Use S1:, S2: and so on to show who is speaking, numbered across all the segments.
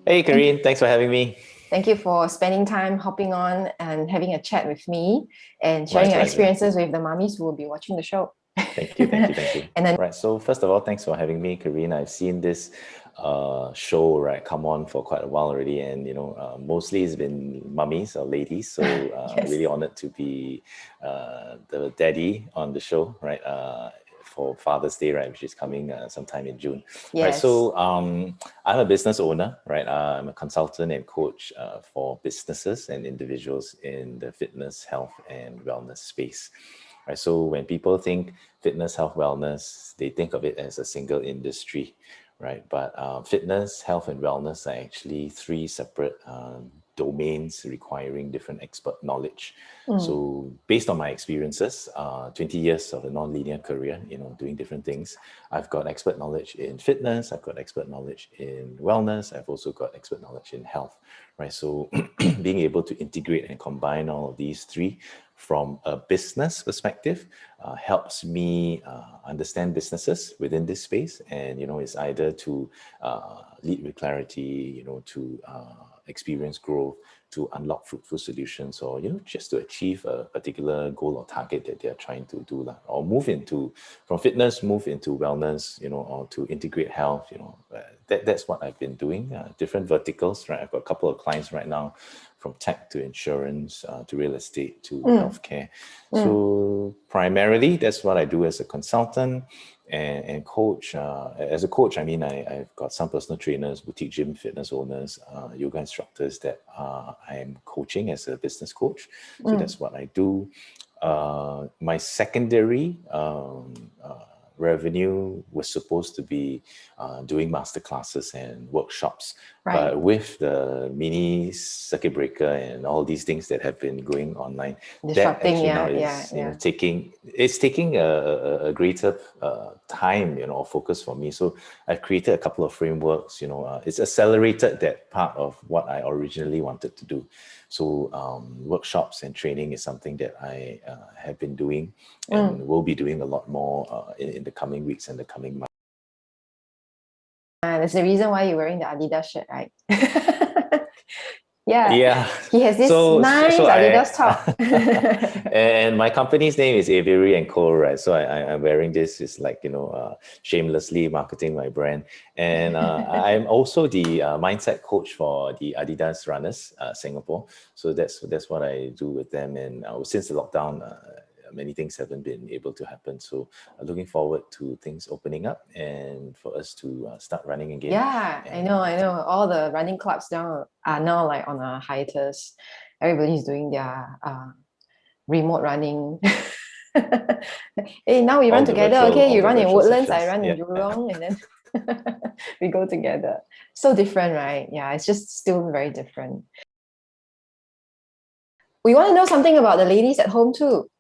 S1: Hey,
S2: Thank,
S1: Karine, thanks for having me.
S2: thank you for spending time hopping on and having a chat with me and
S1: My
S2: sharing your
S1: pleasure.
S2: experiences with the mummies who will be watching the show.
S1: Thank you, thank you, thank you.
S2: And then,
S1: Right, so first of all, thanks for having me, Karine. I've seen this show, right, come on for quite a while already, and mostly it's been mummies or ladies. So
S2: yes,
S1: really honored to be the daddy on the show, right? For Father's Day, right, which is coming sometime in June, right?
S2: yes.
S1: So I'm a business owner, right? I'm a consultant and coach for businesses and individuals in the fitness, health, and wellness space. Right, so when people think fitness, health, wellness, they think of it as a single industry, right? But fitness, health, and wellness are actually three separate domains requiring different expert knowledge.
S2: Mm,
S1: So based on my experiences, 20 years of a non-linear career, doing different things, I've got expert knowledge in fitness, I've got expert knowledge in wellness, I've also got expert knowledge in health, right? So being able to integrate and combine all of these three from a business perspective helps me understand businesses within this space, and it's either to lead with clarity, to experience growth, to unlock fruitful solutions, or just to achieve a particular goal or target that they're trying to do, or move into from fitness, move into wellness, or to integrate health. That's what I've been doing. Different verticals, right? I've got a couple of clients right now, from tech to insurance to real estate to
S2: mm,
S1: healthcare.
S2: mm.
S1: So primarily, that's what I do as a consultant and coach. As a coach, I mean, I've got some personal trainers, boutique gym fitness owners, yoga instructors that I'm coaching as a business coach. So
S2: Mm.
S1: that's what I do. My secondary revenue was supposed to be doing master classes and workshops,
S2: Right.
S1: but with the mini circuit breaker and all these things that have been going online, that
S2: Disrupting,
S1: actually now
S2: yeah, yeah,
S1: is
S2: yeah.
S1: taking a greater time, or focus for me. So I've created a couple of frameworks. It's accelerated that part of what I originally wanted to do. So workshops and training is something that I have been doing
S2: Mm.
S1: and will be doing a lot more in the coming weeks and the coming months.
S2: That's the reason why you're wearing the Adidas shirt, right? Yeah,
S1: Yeah.
S2: he has this
S1: So
S2: nice
S1: I
S2: Adidas top.
S1: and my company's name is Avery and Co. Right. So I'm wearing this. It's like shamelessly marketing my brand, and I'm also the mindset coach for the Adidas runners Singapore. So that's what I do with them. And since the lockdown, many things haven't been able to happen. So looking forward to things opening up and for us to start running again.
S2: Yeah, I know,
S1: And
S2: I know. All the running clubs now are now like on a hiatus. Everybody's doing their remote running. Hey, now we run together, okay?
S1: all
S2: You
S1: the
S2: run in
S1: virtual
S2: Woodlands, I
S1: sessions.
S2: run in
S1: Yeah.
S2: Jurong, and then we go together. So different, right? Yeah, it's just still very different. We want to know something about the ladies at home too.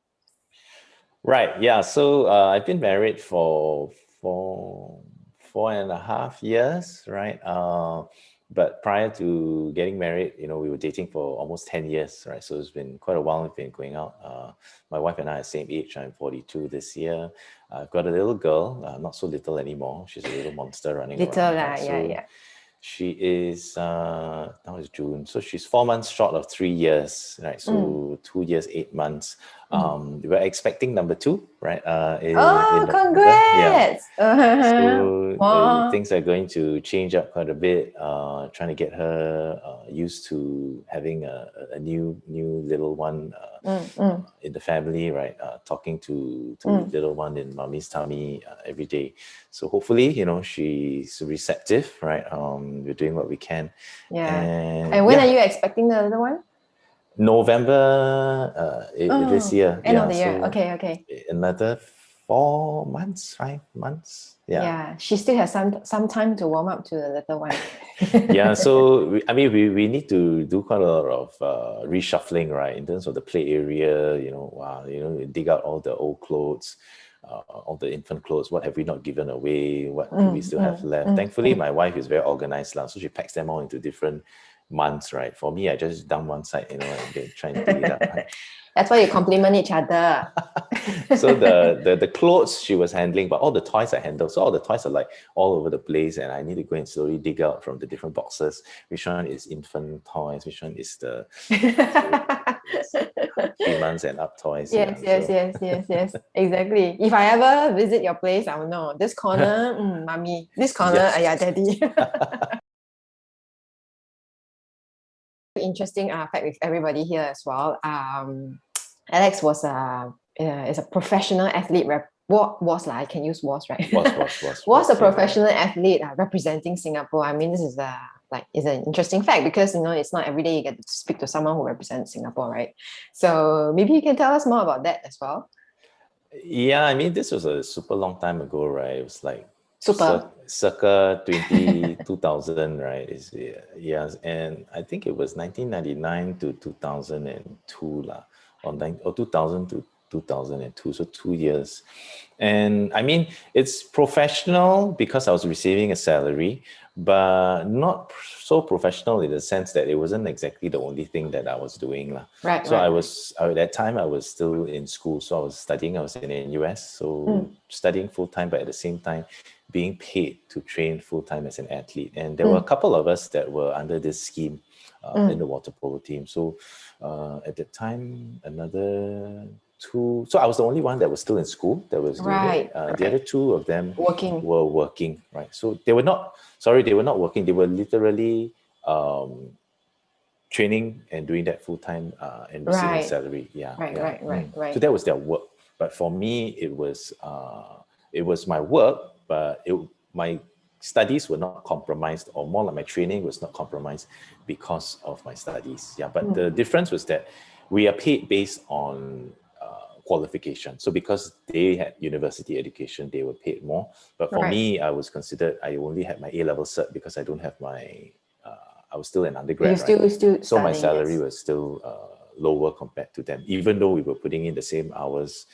S1: Right. Yeah. So I've been married for 4.5 years, right? But prior to getting married, we were dating for almost 10 years, right? So it's been quite a while. We've been going out. My wife and I are the same age. I'm 42 this year. I've got a little girl, not so little anymore. She's a little monster running
S2: Little
S1: around,
S2: lah,
S1: right?
S2: yeah,
S1: So
S2: yeah.
S1: she is now it's June, so she's 4 months short of 3 years, right?
S2: Mm,
S1: So 2 years, 8 months.
S2: mm.
S1: We're expecting number two, right? In
S2: Oh,
S1: November, yeah.
S2: congrats!
S1: So
S2: Wow.
S1: things are going to change up quite a bit. Trying to get her used to having a new little one
S2: Mm, mm,
S1: in the family, right? Talking to
S2: mm.
S1: little one in mommy's tummy every day. So hopefully, she's receptive, right? We're doing what we can,
S2: Yeah.
S1: and
S2: And when are
S1: yeah,
S2: you expecting the other one?
S1: November this
S2: Oh,
S1: year.
S2: end of
S1: Yeah,
S2: the year.
S1: so
S2: Okay, okay.
S1: another 4 months, 5 months. Yeah.
S2: Yeah, she still has some time to warm up to the little one.
S1: Yeah, so we need to do quite a lot of reshuffling, right, in terms of the play area. Wow, dig out all the old clothes, all the infant clothes. What have we not given away? What do we
S2: Mm,
S1: still have
S2: mm,
S1: left?
S2: mm,
S1: Thankfully,
S2: mm.
S1: my wife is very organized now, so she packs them all into different months, right? For me, I just down one side, and then try and dig it up. Right?
S2: That's why you compliment each other.
S1: So the clothes she was handling, but all the toys I handled. So all the toys are like all over the place, and I need to go and slowly dig out from the different boxes. Which one is infant toys? Which one is the 3 months and up toys?
S2: Yes,
S1: Yeah.
S2: yes. Exactly. If I ever visit your place, I will know. This corner, mommy. This corner,
S1: Yes.
S2: yeah, daddy. Interesting fact with everybody here as well. Alex is a professional athlete. What was like? I can use was, right? Was a
S1: yeah.
S2: professional athlete representing Singapore. I mean, this is is an interesting fact because it's not every day you get to speak to someone who represents Singapore, right? So maybe you can tell us more about that as well.
S1: Yeah, I mean, this was a super long time ago, right? It was like
S2: Super.
S1: circa 2000, right? Yeah, and I think it was 1999 to 2002 lah, or 2000 to 2002, so 2 years. And I mean, it's professional because I was receiving a salary, but not so professional in the sense that it wasn't exactly the only thing that I was doing lah.
S2: Right,
S1: So
S2: right.
S1: at that time I was still in school, so I was studying. I was in NUS, so studying full time, but at the same time being paid to train full time as an athlete. And there were a couple of us that were under this scheme in the water polo team. So at that time, another two. So I was the only one that was still in school that was doing
S2: Right,
S1: it. The other two of them
S2: working.
S1: were working, right? So they were not. Sorry, they were not working. They were literally training and doing that full time and receiving a
S2: Right.
S1: salary. Yeah,
S2: Right,
S1: yeah.
S2: right.
S1: So that was their work. But for me, it was my work, but my studies were not compromised, or more like my training was not compromised because of my studies. Yeah, but the difference was that we are paid based on qualification. So because they had university education, they were paid more. But for
S2: Right.
S1: me, I only had my A-level cert because I don't have my I was still an
S2: You
S1: undergrad, right?
S2: still
S1: So my
S2: studying,
S1: salary
S2: yes.
S1: was still lower compared to them, even though we were putting in the same hours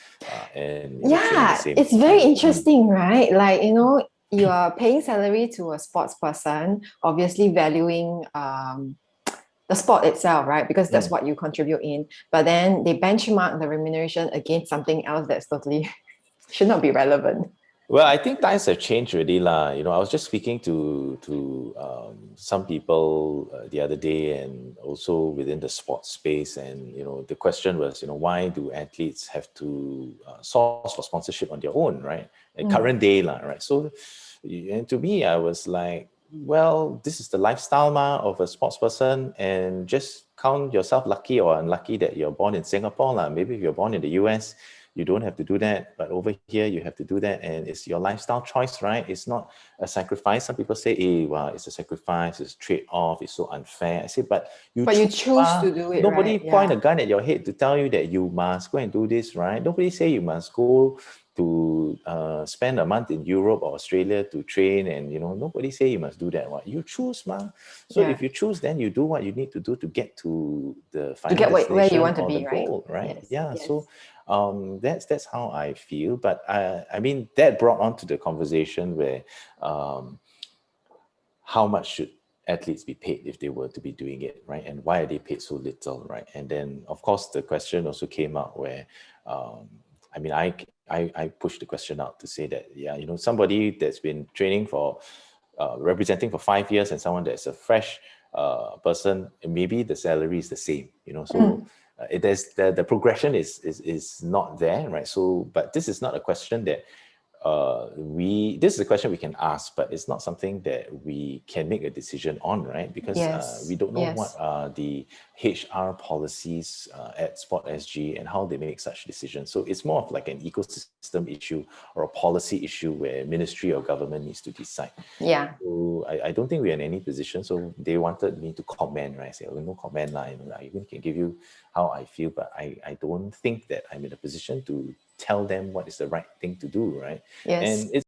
S1: and training the
S2: Yeah,
S1: same
S2: it's very
S1: time.
S2: interesting, right? Like, you are paying salary to a sports person, obviously valuing the sport itself, right? Because that's what you contribute in. But then they benchmark the remuneration against something else that's totally should not be relevant.
S1: Well, I think times have changed already, lah. I was just speaking to some people the other day, and also within the sports space, and the question was, why do athletes have to source for sponsorship on their own, right? Current day, lah, right? So, and to me, I was like, well, this is the lifestyle of a sports person, and just count yourself lucky or unlucky that you're born in Singapore, lah. Maybe if you're born in the US, you don't have to do that, but over here you have to do that, and it's your lifestyle choice, right? It's not a sacrifice. Some people say, hey, well, it's a sacrifice, it's a trade-off, it's so unfair. I say, but you
S2: But you
S1: choose.
S2: choose to do it,
S1: Nobody
S2: right?
S1: point
S2: Yeah.
S1: a gun at your head to tell you that you must go and do this, right? Nobody say you must go to spend a month in Europe or Australia to train, and nobody say you must do that. What you choose, ma. So
S2: Yeah.
S1: if you choose, then you do what you need to do to get to the
S2: To
S1: final
S2: get where you
S1: destination
S2: want to
S1: or the
S2: be, right?
S1: goal, right?
S2: Yes.
S1: Yeah.
S2: Yes.
S1: So that's how I feel. But I mean, that brought on to the conversation where how much should athletes be paid if they were to be doing it, right? And why are they paid so little, right? And then, of course, the question also came out where, I mean, I pushed the question out to say that, yeah, somebody that's been training for, representing for 5 years, and someone that's a fresh person, maybe the salary is the same, so the progression is not there, right? So, but this is not a question that this is a question we can ask, but it's not something that we can make a decision on, right? Because we
S2: Yes.
S1: don't know what
S2: Yes.
S1: are the HR policies at Sport SG and how they make such decisions. So it's more of like an ecosystem issue or a policy issue where ministry or government needs to decide.
S2: Yeah.
S1: So I don't think we're in any position. So they wanted me to comment, right? I say, no comment, I even can give you how I feel, but I don't think that I'm in a position to tell them what is the right thing to do, right?
S2: Yes.
S1: And it's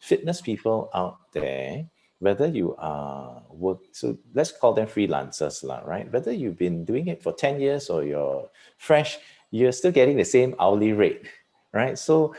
S1: fitness people out there, whether you are so let's call them freelancers, right? Whether you've been doing it for 10 years or you're fresh, you're still getting the same hourly rate, right? So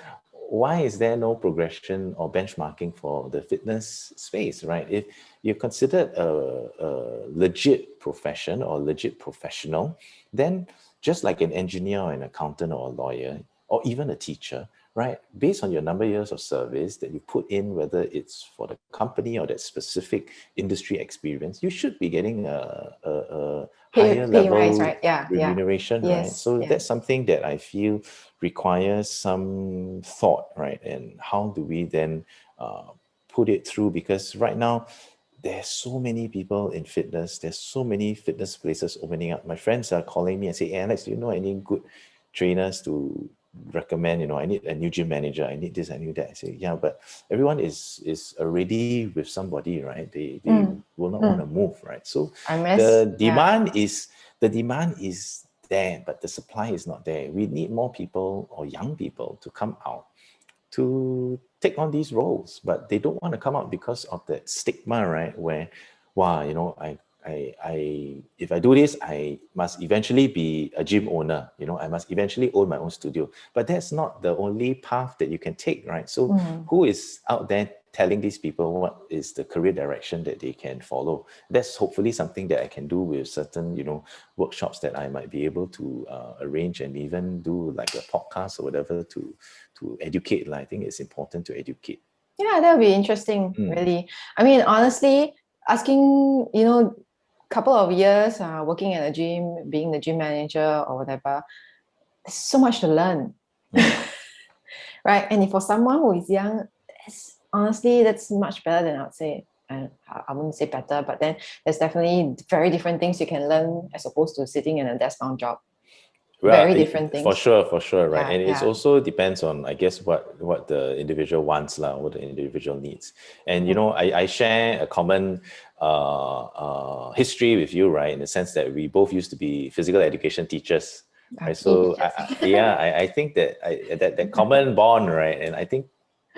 S1: why is there no progression or benchmarking for the fitness space, right? If you're considered a legit profession or legit professional, then just like an engineer or an accountant or a lawyer or even a teacher, right? Based on your number of years of service that you put in, whether it's for the company or that specific industry experience, you should be getting a higher
S2: Pay rise,
S1: level
S2: right? Yeah, yeah.
S1: remuneration, right?
S2: Yes,
S1: So
S2: yeah.
S1: that's something that I feel requires some thought, right? And how do we then put it through? Because right now, there's so many people in fitness. There's so many fitness places opening up. My friends are calling me and say, hey, Alex, do you know any good trainers to recommend? I need a new gym manager. I need this, I need that. I say, yeah, but everyone is already with somebody, right? They will not want to move, right? So
S2: I miss,
S1: the
S2: yeah.
S1: demand is there, but the supply is not there. We need more people or young people to come out to take on these roles, but they don't want to come out because of that stigma, right? Where, wow, if I do this, I must eventually be a gym owner. I must eventually own my own studio. But that's not the only path that you can take, right? So, who is out there telling these people what is the career direction that they can follow? That's hopefully something that I can do with certain, workshops that I might be able to arrange and even do like a podcast or whatever to educate. I think it's important to educate.
S2: Yeah, that would be interesting, really. I mean, honestly, asking, couple of years working at a gym, being the gym manager or whatever, there's so much to learn. Right? And if for someone who is young, honestly, that's much better than I'd say. And I wouldn't say better, but then there's definitely very different things you can learn as opposed to sitting in a desk-bound job.
S1: Well,
S2: Very different
S1: for
S2: things.
S1: sure, right?
S2: Yeah,
S1: And it's
S2: yeah.
S1: also depends on, I guess, what the individual wants, what the individual needs. And I share a common history with you, right? In the sense that we both used to be physical education teachers, right? So I think that that common bond, right? And I think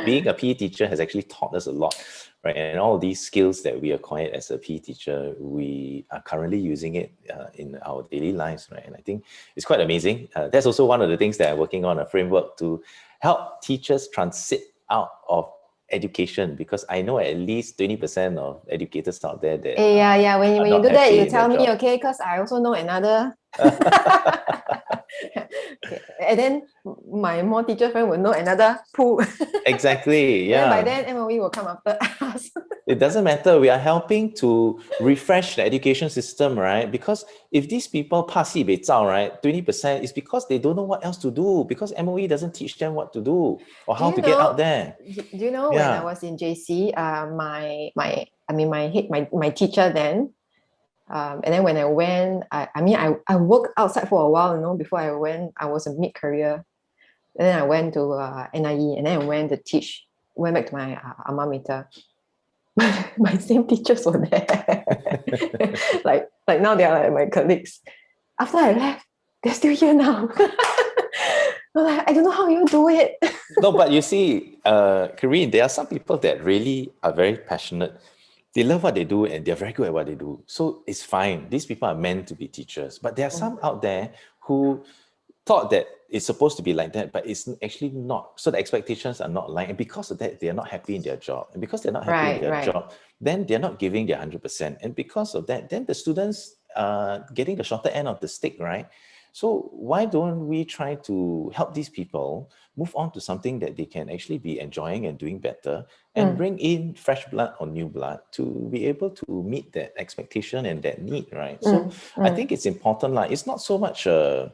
S1: being a PE teacher has actually taught us a lot, right? And all of these skills that we acquired as a PE teacher, we are currently using it in our daily lives, right? And I think it's quite amazing. That's also one of the things that I'm working on, a framework to help teachers transit out of education, because I know at least 20% of educators out there that
S2: Yeah. When
S1: are
S2: you
S1: not
S2: do that,
S1: happy
S2: you
S1: in their
S2: tell me,
S1: job.
S2: okay? Because I also know another. Okay. And then my more teacher friend will know another pool.
S1: Exactly,
S2: Then by
S1: yeah.
S2: then, MOE will come after us.
S1: It doesn't matter. We are helping to refresh the education system, right? Because if these people pass it, right, 20% is because they don't know what else to do, because MOE doesn't teach them what to do or
S2: Do
S1: how
S2: you
S1: to get out
S2: know?
S1: there.
S2: Do you know when I
S1: Yeah.
S2: was in JC, my teacher then, and then when I went, I worked outside for a while, before I went, I was a mid-career. And then I went to NIE, and then I went to teach, went back to my alma mater. My same teachers were there. like now they are like my colleagues. After I left, they're still here now. I don't know how you do it.
S1: No, but you see, Kareen, there are some people that really are very passionate. They love what they do and they're very good at what they do. So it's fine. These people are meant to be teachers. But there are some out there who thought that it's supposed to be like that, but it's actually not. So the expectations are not aligned. And because of that, they're not happy in their job. And because they're not happy in their
S2: Right.
S1: job, then they're not giving their 100%. And because of that, then the students are getting the shorter end of the stick, right? So why don't we try to help these people move on to something that they can actually be enjoying and doing better, and bring in fresh blood or new blood to be able to meet that expectation and that need, right? So I think it's important. Like, it's not so much that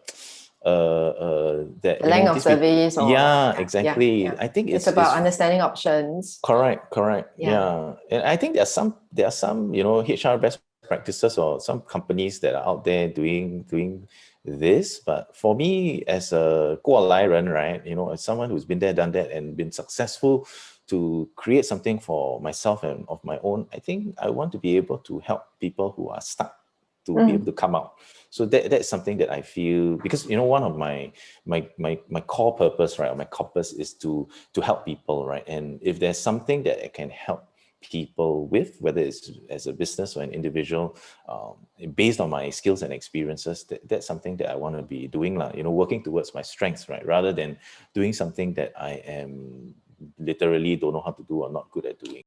S2: The length of
S1: these people.
S2: service or
S1: Yeah,
S2: yeah.
S1: exactly. I think
S2: It's
S1: it's
S2: about understanding options.
S1: correct.
S2: Yeah.
S1: Yeah, and I think there are some HR best practices or some companies that are out there doing this. But for me, as a 过来人, right, as someone who's been there, done that, and been successful to create something for myself and of my own, I think I want to be able to help people who are stuck to be able to come out. So that's something that I feel, because one of my core purpose, right, or my corpus is to help people, right? And if there's something that I can help people with, whether it's as a business or an individual, based on my skills and experiences, that's something that I want to be doing, working towards my strengths, right, rather than doing something that I am literally don't know how to do or not good at doing.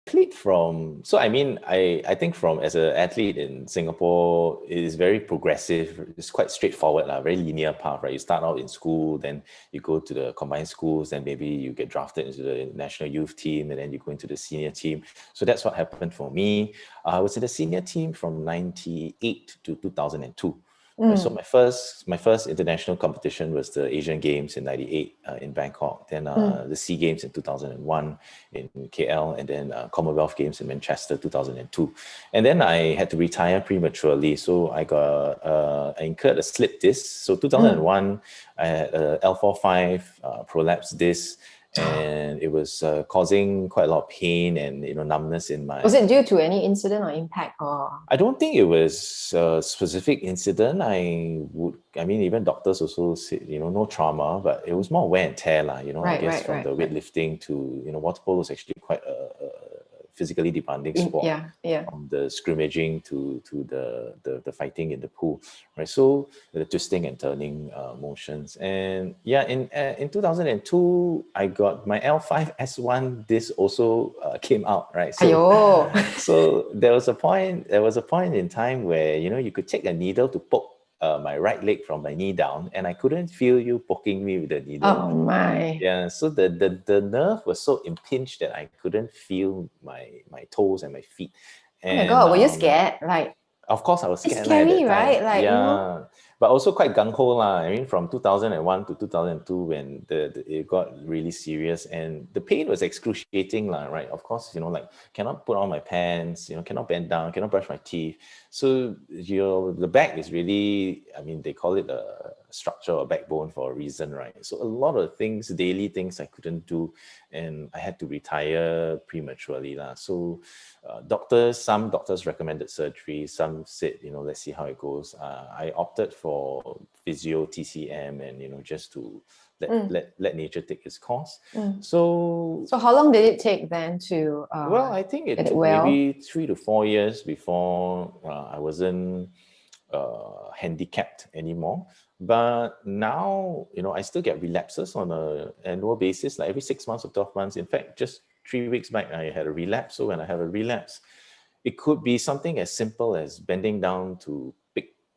S1: played from, so I mean, I think from as an athlete in Singapore, it is very progressive. It's quite straightforward, very linear path, right? You start out in school, then you go to the combined schools, then maybe you get drafted into the national youth team, and then you go into the senior team. So that's what happened for me. I was in the senior team from 98 to 2002. Right, so my first international competition was the Asian Games in '98 in Bangkok, then the SEA Games in 2001 in KL, and then Commonwealth Games in Manchester 2002. And then I had to retire prematurely, so I incurred a slip disc. So 2001, I had a L45 prolapse disc, and it was causing quite a lot of pain and numbness in my.
S2: Was it due to any incident or impact, or?
S1: I don't think it was a specific incident. I mean, even doctors also said, no trauma, but it was more wear and tear, I guess from the weightlifting to, water polo is actually quite a physically demanding sport.
S2: Yeah.
S1: From the scrimmaging to the fighting in the pool, right? So the twisting and turning motions. And yeah, in 2002, I got my L5S1 disc also came out, right? So, so there was a point in time where, you could take a needle to poke my right leg from my knee down, and I couldn't feel you poking me with the needle.
S2: Oh my.
S1: Yeah, so the nerve was so impinged that I couldn't feel my toes and my feet. And,
S2: oh my God, were you scared? Like,
S1: of course, I was scared.
S2: It's scary,
S1: at that time.
S2: right? Like,
S1: yeah, but also quite gung ho lah. I mean, from 2001 to 2002, when it got really serious, and the pain was excruciating lah. Right? Of course, like cannot put on my pants, cannot bend down, cannot brush my teeth. So the back is really, I mean, they call it a structure or backbone for a reason, right? So a lot of things, daily things I couldn't do, and I had to retire prematurely lah. So some doctors recommended surgery, some said, let's see how it goes. I opted for physio, TCM, and just to let nature take its course. So
S2: how long did it take then to
S1: well, I think it took maybe 3 to 4 years before I wasn't handicapped anymore. But now, I still get relapses on an annual basis, like every 6 months or 12 months. In fact, just 3 weeks back, I had a relapse. So when I have a relapse, it could be something as simple as bending down to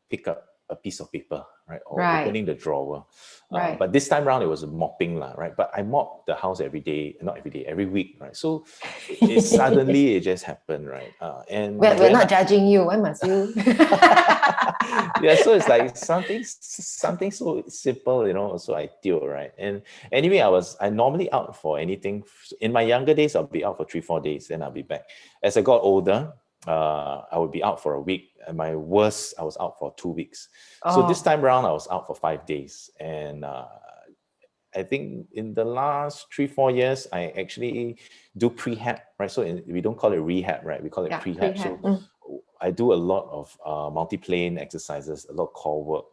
S1: pick up a piece of paper, right? Or opening the drawer. But this time around, it was mopping, right? But I mop the house every day, not every day, every week, right? So suddenly it just happened, right? And
S2: we're not judging you. Why must you?
S1: Yeah, so it's like something so simple, so ideal, right? And anyway, I normally out for anything. In my younger days, I'll be out for 3-4 days, then I'll be back. As I got older, I would be out for a week. And my worst, I was out for 2 weeks. So this time around, I was out for 5 days. And I think in the last 3-4 years, I actually do prehab, right? So we don't call it rehab, right? We call it prehab. So I do a lot of multi-plane exercises, a lot of core work.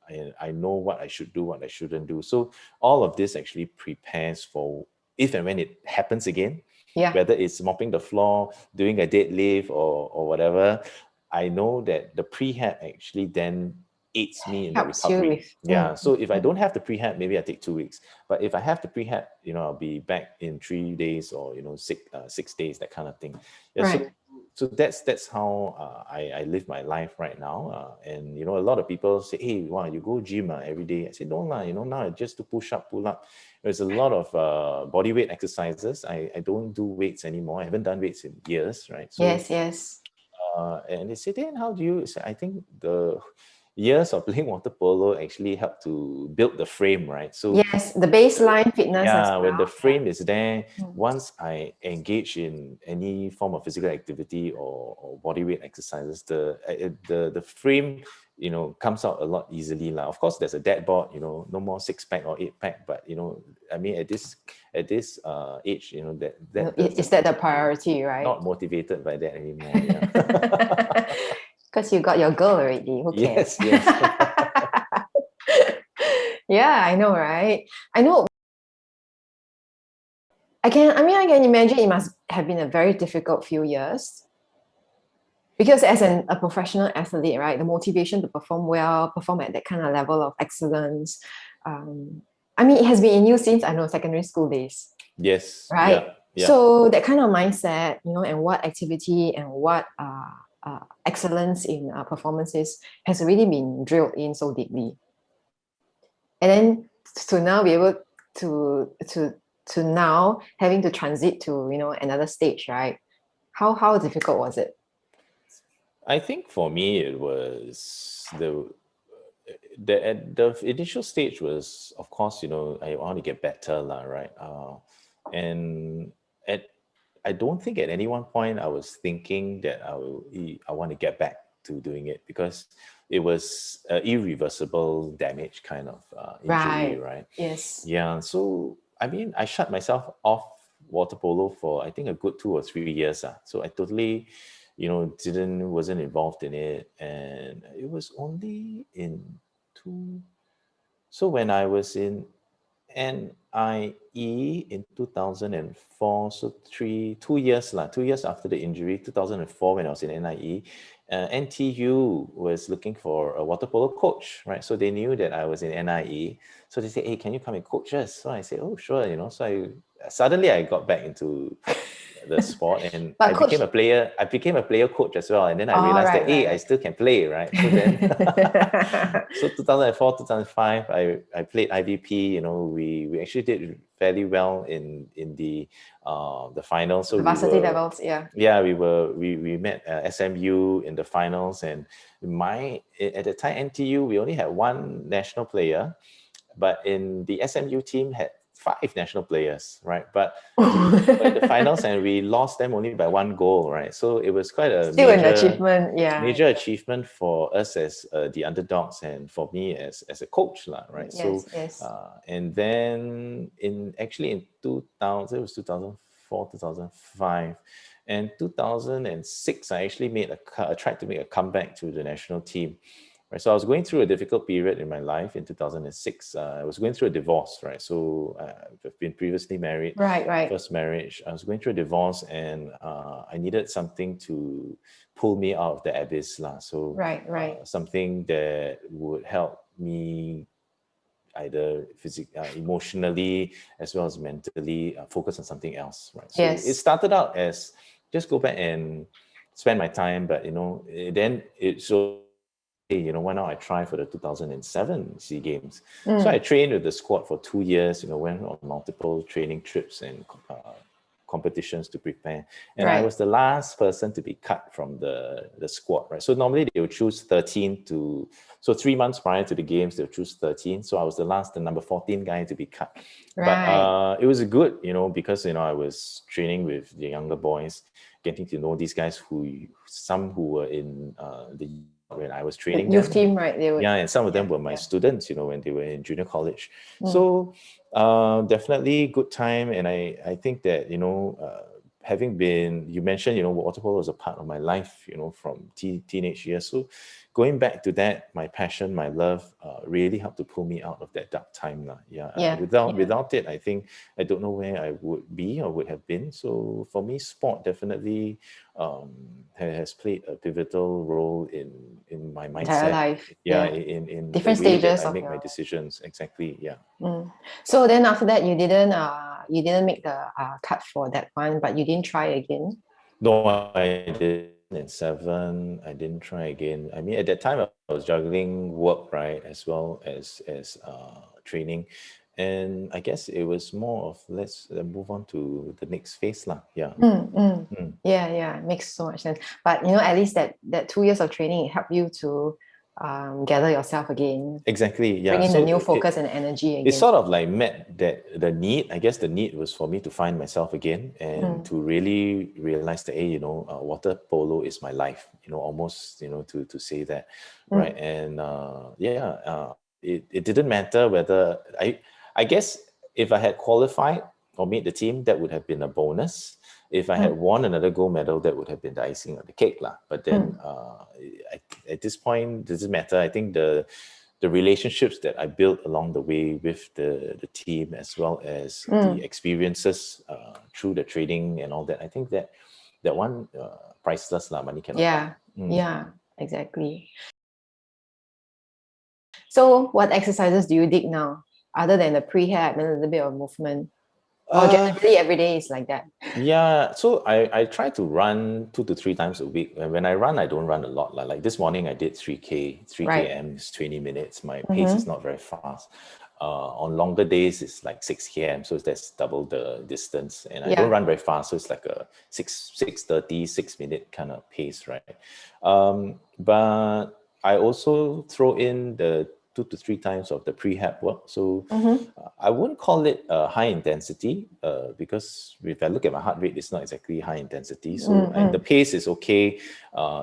S1: And I know what I should do, what I shouldn't do. So all of this actually prepares for if and when it happens again. Whether it's mopping the floor, doing a deadlift or whatever, I know that the prehab actually then aids me in the recovery. So if I don't have the prehab, maybe I take 2 weeks. But if I have the prehab, I'll be back in 3 days or 6 days, that kind of thing. So that's how I live my life right now. And a lot of people say, hey, wow, you go gym every day. I say, no lah, now just to push up, pull up. There's a lot of body weight exercises. I don't do weights anymore. I haven't done weights in years, right? So,
S2: yes.
S1: And they say, then how do you say? I think the years of playing water polo actually helped to build the frame, right? So
S2: yes, the baseline fitness.
S1: When the frame is there, once I engage in any form of physical activity or body weight exercises, the frame comes out a lot easily lah. Of course, there's a dead board, no more 6-pack or 8-pack, but I mean at this age,
S2: is that the priority, right?
S1: Not motivated by that anymore.
S2: Because you got your girl already. Who cares?
S1: Yes.
S2: Yeah, I know, right? I know. I can imagine it must have been a very difficult few years. Because as a professional athlete, right, the motivation to perform well, perform at that kind of level of excellence, it has been in you since, I know, secondary school days.
S1: Yes.
S2: Right? So that kind of mindset, and what activity and what excellence in performances has already been drilled in so deeply. And then to now be able to now having to transit to another stage, right? How difficult was it?
S1: I think for me it was the initial stage was, of course, I want to get better, lah, right? And at I don't think at any one point I was thinking that I want to get back to doing it, because it was irreversible damage kind of injury,
S2: Right.
S1: right?
S2: Yes.
S1: Yeah. So I mean, I shut myself off water polo for I think a good 2 or 3 years. So I totally, wasn't involved in it, and it was only in two. So when I was in NIE in 2004, so 2 years, 2 years after the injury, 2004, when I was in NIE, NTU was looking for a water polo coach, right? So they knew that I was in NIE. So they said, hey, can you come and coach us? So I said, oh, sure. So suddenly I got back into the sport, and
S2: But coach,
S1: I became a player coach as well. And then I
S2: oh,
S1: realized that,
S2: right,
S1: hey, I
S2: right.
S1: still can play, right? So then, so 2004, 2005, I played IVP. We actually did fairly well in the finals. So
S2: The varsity levels, yeah.
S1: we met SMU in the finals, and at the time NTU we only had one national player, but in the SMU team had five national players, right? But we were in the finals and we lost them only by one goal, right? So it was quite a
S2: Still an achievement, yeah.
S1: major achievement for us as the underdogs, and for me as a coach, lah, right?
S2: Yes,
S1: So
S2: yes.
S1: and then in 2000, it was 2004, 2005, and 2006, I actually tried to make a comeback to the national team. Right, so I was going through a difficult period in my life in 2006. I was going through a divorce, right? So I've been previously married,
S2: Right.
S1: first marriage. I was going through a divorce, and I needed something to pull me out of the abyss, lah. So
S2: Right.
S1: something that would help me either emotionally as well as mentally focus on something else, right? So it
S2: Yes.
S1: started out as just go back and spend my time, but then why not I try for the 2007 SEA Games? So I trained with the squad for 2 years, went on multiple training trips and competitions to prepare. And I
S2: Right.
S1: was the last person to be cut from the squad, right? So normally they would choose 13 so 3 months prior to the games, they'll choose 13. So I was the number 14 guy to be cut.
S2: Right.
S1: But it was good, because, I was training with the younger boys, getting to know these guys some who were in the when I was training
S2: Youth
S1: them.
S2: team, right?
S1: And some of them were my students, when they were in junior college.
S2: Mm.
S1: So definitely good time. And I think that, having been, you mentioned, water polo was a part of my life, from teenage years. So going back to that, my passion, my love, really helped to pull me out of that dark time. Without it, I think I don't know where I would be or would have been. So for me, sport definitely has played a pivotal role in my mindset.
S2: Entire life.
S1: In
S2: different
S1: the way
S2: stages
S1: that I
S2: of
S1: make
S2: your
S1: my decisions. Exactly. Yeah.
S2: So then after that, you didn't make the cut for that one, but you didn't try again.
S1: No, I didn't. In seven, I didn't try again. I mean, at that time, I was juggling work, right, as well as training, and I guess it was more of let's move on to the next phase, lah. Yeah.
S2: Yeah, it makes so much sense. But at least that 2 years of training it helped you to gather yourself again,
S1: Exactly. Yeah.
S2: bring in the
S1: So
S2: new focus and energy
S1: it
S2: again.
S1: sort of like met the need. I guess the need was for me to find myself again and to really realize that, hey, water polo is my life. Almost, to say that, right? And it didn't matter whether I guess if I had qualified or made the team, that would have been a bonus. If I had won another gold medal, that would have been the icing on the cake, lah. But then at this point, does it matter? I think the relationships that I built along the way with the team, as well as the experiences through the trading and all that, I think that one priceless, lah. Money cannot buy.
S2: Yeah, exactly. So what exercises do you dig now, other than the prehab and a little bit of movement? Or generally every day is like that?
S1: Yeah, so I try to run 2 to 3 times a week. And when I run, I don't run a lot. Like this morning, I did 3K. 3
S2: Right.
S1: km is 20 minutes. My pace is
S2: Mm-hmm.
S1: not very fast. On longer days, it's like 6 km. So that's double the distance. And I don't
S2: Yeah.
S1: run very fast. So it's like a 6:30, 6 minute kind of pace, right? But I also throw in the 2 to 3 times of the prehab work. So
S2: Mm-hmm.
S1: I wouldn't call it high intensity because if I look at my heart rate, it's not exactly high intensity. So and the
S2: Mm-hmm.
S1: pace is okay.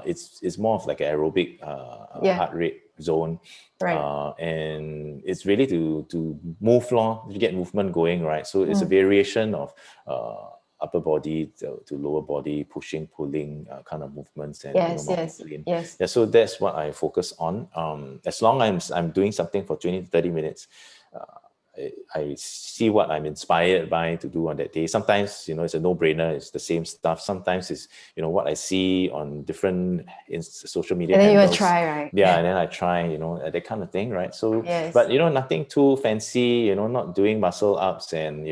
S1: It's more of like an aerobic
S2: Yeah.
S1: heart rate zone.
S2: Right.
S1: And it's really to move lor, to get movement going, right? So it's a
S2: Mm.
S1: variation of upper body to lower body, pushing, pulling kind of movements, and
S2: Yes, yes,
S1: multi-plane.
S2: yes.
S1: Yeah, so that's what I focus on. As long as I'm doing something for 20 to 30 minutes, I see what I'm inspired by to do on that day. Sometimes, it's a no-brainer. It's the same stuff. Sometimes it's, what I see on different social media
S2: And then you will
S1: handles.
S2: try, right?
S1: Yeah, and then I try, that kind of thing, right? So,
S2: Yes.
S1: but, nothing too fancy, not doing muscle ups and,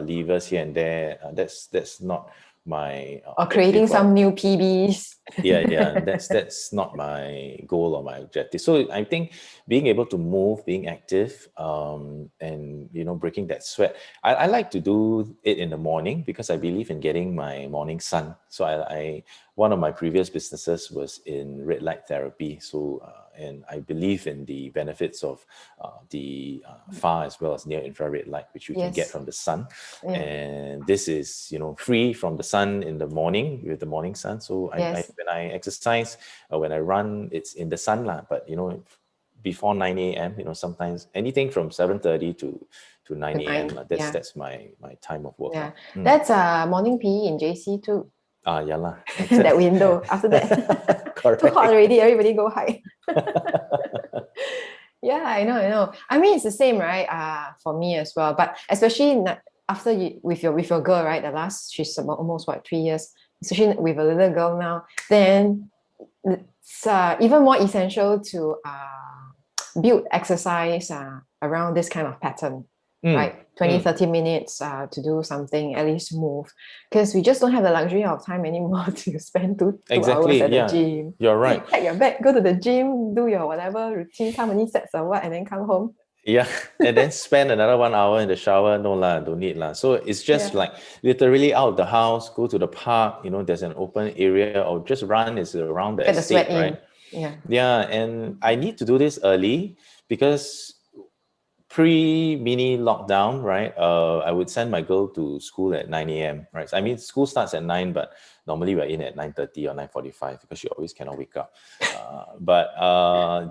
S1: levers here and there. That's not my
S2: Or creating
S1: objective.
S2: some new PBs.
S1: Yeah, that's not my goal or my objective. So I think being able to move, being active, and breaking that sweat. I like to do it in the morning because I believe in getting my morning sun. So I one of my previous businesses was in red light therapy. So and I believe in the benefits of the far as well as near infrared light, which we can get
S2: Yes.
S1: from the sun.
S2: Yeah.
S1: And this is free from the sun in the morning with the morning sun. So I
S2: Yes.
S1: when I exercise or when I run, it's in the sun lah. But before 9 a.m., sometimes anything from 7:30 to 9
S2: The
S1: a.m.
S2: nine.
S1: That's
S2: Yeah.
S1: that's my time of work lah.
S2: Yeah. That's morning PE in JC too.
S1: Yeah lah.
S2: That window. After that, too hot
S1: Correct.
S2: already. Everybody go hide. Yeah, I know, I know. I mean, it's the same, right? For me as well. But especially after you with your girl, right? She's about almost what 3 years. Especially with a little girl now, then it's even more essential to build exercise around this kind of pattern,
S1: Mm,
S2: right? 20,
S1: mm.
S2: 30 minutes to do something, at least move. Because we just don't have the luxury of time anymore to spend two hours
S1: Exactly.
S2: at the
S1: Yeah,
S2: gym.
S1: you're right.
S2: Pack your bag, go to the gym, do your whatever routines, how many sets or what, and then come home.
S1: Yeah, and then spend another 1 hour in the shower. No lah, don't need lah. So it's just
S2: Yeah.
S1: like literally out of the house, go to the park. There's an open area, or just run is around the
S2: Get the
S1: estate,
S2: sweat
S1: right?
S2: in. Yeah.
S1: Yeah, and I need to do this early because pre-mini lockdown, right? I would send my girl to school at 9 a.m. Right? I mean, school starts at 9, but normally we're in at 9:30 or 9:45 because she always cannot wake up. But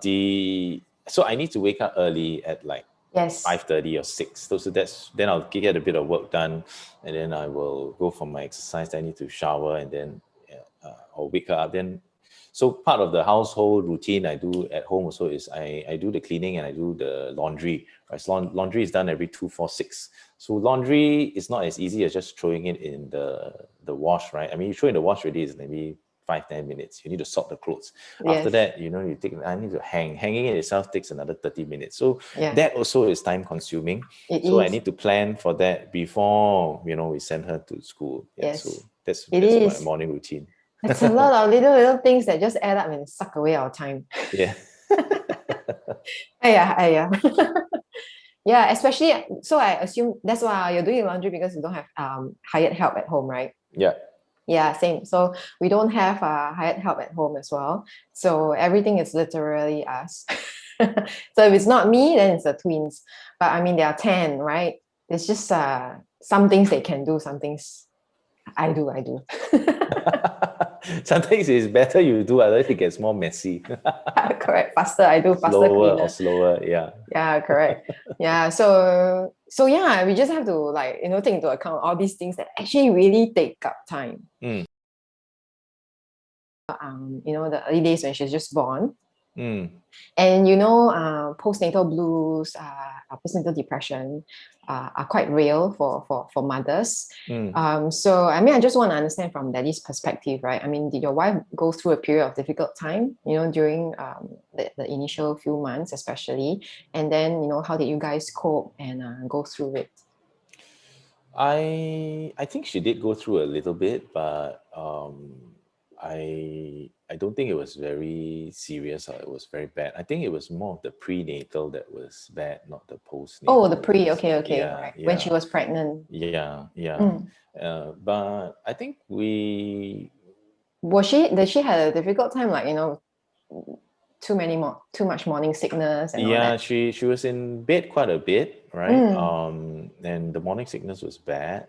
S1: the so I need to wake up early at like
S2: Yes.
S1: 5:30 or 6. So then I'll get a bit of work done, and then I will go for my exercise. I need to shower, and then I'll wake her up. Then so part of the household routine I do at home also is I do the cleaning and I do the laundry. Right, so laundry is done every 2, 4, 6. So laundry is not as easy as just throwing it in the wash, right? I mean, you throw in the wash already is maybe 5, 10 minutes. You need to sort the clothes. After
S2: Yes.
S1: that, I need to hang. Hanging it itself takes another 30 minutes. So
S2: Yeah.
S1: that also is time consuming.
S2: It
S1: So I
S2: is.
S1: need to plan for that before we send her to school. Yeah. So
S2: Yes.
S1: that's
S2: It
S1: that's my
S2: is.
S1: morning routine.
S2: It's a lot of little things that just add up and suck away our time.
S1: Yeah.
S2: Yeah, yeah. Yeah, especially so I assume that's why you're doing laundry because you don't have hired help at home, right?
S1: Yeah.
S2: Yeah, same. So we don't have hired help at home as well. So everything is literally us. So if it's not me, then it's the twins. But I mean, there are 10, right? It's just some things they can do, some things I do.
S1: Sometimes it's better you do, otherwise it gets more messy.
S2: Correct. Faster, I do faster
S1: Slower or
S2: cleaner.
S1: slower. Yeah.
S2: Yeah, correct. Yeah. So yeah, we just have to take into account all these things that actually really take up time.
S1: Mm.
S2: The early days when she's just born.
S1: Mm.
S2: And postnatal blues, postnatal depression are quite real for mothers.
S1: Mm.
S2: So I mean, I just want to understand from Daddy's perspective, right? I mean, did your wife go through a period of difficult time, during the initial few months, especially, and then how did you guys cope and go through it?
S1: I think she did go through a little bit, but I don't think it was very serious or it was very bad. I think it was more of the prenatal that was bad, not the
S2: Oh, the
S1: postnatal that
S2: pre,
S1: was
S2: okay,
S1: bad.
S2: okay,
S1: Yeah,
S2: right. When she
S1: yeah,
S2: was pregnant.
S1: yeah, yeah.
S2: Mm.
S1: But I think we,
S2: Did she have a difficult time, like, too much morning sickness and all
S1: yeah,
S2: that?
S1: she was in bed quite a bit, right?
S2: Mm.
S1: And the morning sickness was bad.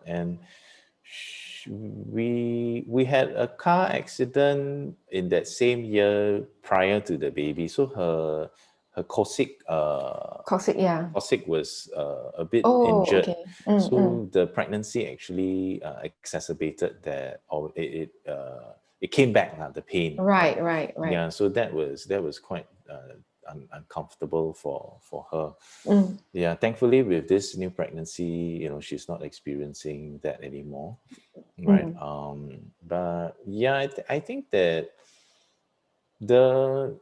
S1: And we had a car accident in that same year prior to the baby. So her
S2: Coccyx, yeah.
S1: coccyx was a bit
S2: Oh,
S1: injured.
S2: okay. Mm, mm.
S1: So the pregnancy actually exacerbated that, or it came back now, the pain, right?
S2: Right, right, right.
S1: Yeah, so that was quite uncomfortable for her.
S2: Mm,
S1: Yeah, thankfully with this new pregnancy, she's not experiencing that anymore, right?
S2: mm.
S1: But yeah, I think that the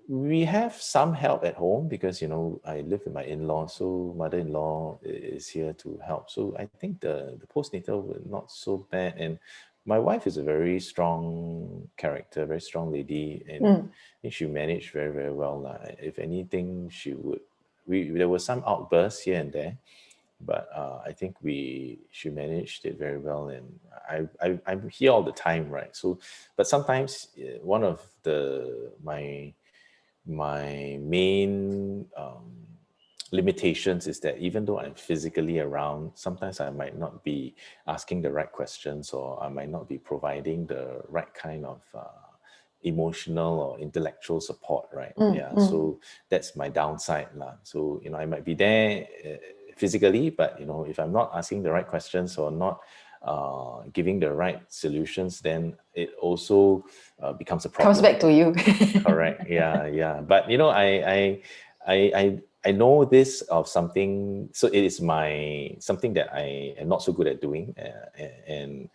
S1: we have some help at home because I live with my in-law, so mother-in-law is here to help. So I think the postnatal were not so bad, and my wife is a very strong character, very strong lady, and
S2: Mm.
S1: I think she managed very, very well. If anything, she would we there were some outbursts here and there, but I think she managed it very well, and I'm here all the time, right? So, but sometimes one of the my main limitations is that even though I'm physically around, sometimes I might not be asking the right questions, or I might not be providing the right kind of emotional or intellectual support, right?
S2: Mm,
S1: Yeah,
S2: mm.
S1: so that's my downside lah. So I might be there physically, but if I'm not asking the right questions or not giving the right solutions, then it also becomes a
S2: Comes
S1: problem.
S2: back to you.
S1: Correct. Yeah, yeah. But I know this of something. So it is my something that I am not so good at doing, and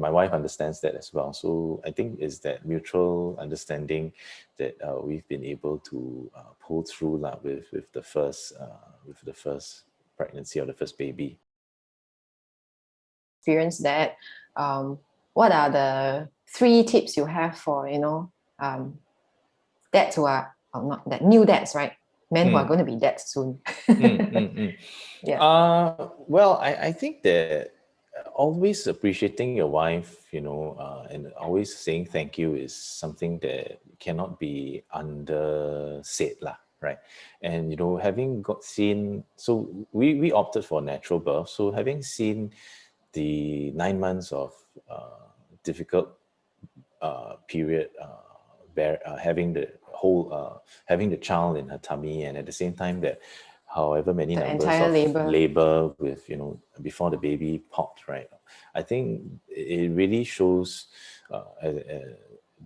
S1: my wife understands that as well. So I think is that mutual understanding that we've been able to pull through lah with the first pregnancy or the first baby.
S2: Experience that. Um, what are the three tips you have for, dads who are, or not that new dads, right? Men who are
S1: Mm,
S2: going to be dads soon.
S1: mm, mm, mm.
S2: Yeah.
S1: Well, I think that always appreciating your wife, and always saying thank you is something that cannot be undersaid, lah, right? And having so we opted for natural birth, so having seen the 9 months of difficult period, having the child in her tummy, and at the same time that however many
S2: The
S1: numbers
S2: entire
S1: of
S2: labor.
S1: labor with before the baby popped, right? I think it really shows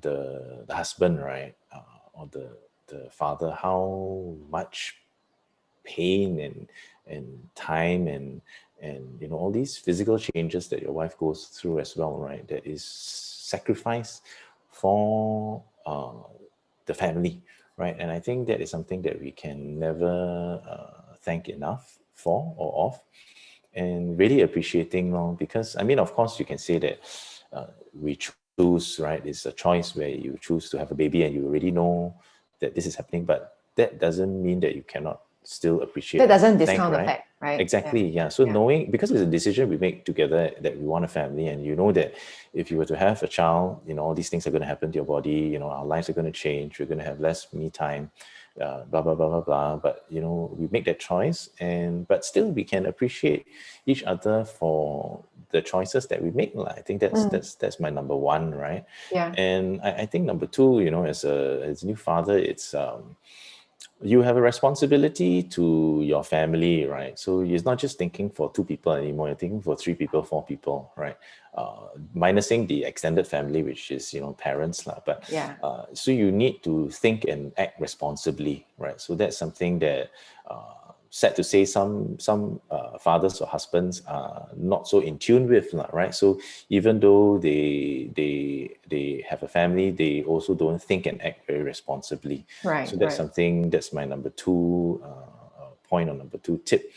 S1: the husband, right, or the father, how much pain and time and all these physical changes that your wife goes through as well, right? That is sacrifice for the family, right? And I think that is something that we can never thank enough for or of, and really appreciating long, because I mean, of course you can say that we choose, right? It's a choice where you choose to have a baby and you already know that this is happening, but that doesn't mean that you cannot still appreciate
S2: That
S1: and
S2: doesn't
S1: thank,
S2: discount the
S1: right?
S2: fact, right? Yeah,
S1: Exactly, yeah.
S2: yeah,
S1: So
S2: yeah.
S1: knowing, because it's a decision we make together that we want a family, and you know that if you were to have a child, all these things are going to happen to your body, our lives are going to change, we're going to have less me time, blah blah blah blah blah. But we make that choice, and but still we can appreciate each other for the choices that we make. I think that's
S2: Mm,
S1: that's my number one, right?
S2: yeah.
S1: And I think number two, as a new father, it's you have a responsibility to your family, right? So you're not just thinking for two people anymore, you're thinking for three people, four people, right? Minusing the extended family, which is parents lah. But
S2: Yeah.
S1: so you need to think and act responsibly, right? So that's something that sad to say some fathers or husbands are not so in tune with, right? So even though they have a family, they also don't think and act very responsibly.
S2: Right,
S1: So that's
S2: right.
S1: something, that's my number two point, or number two tip.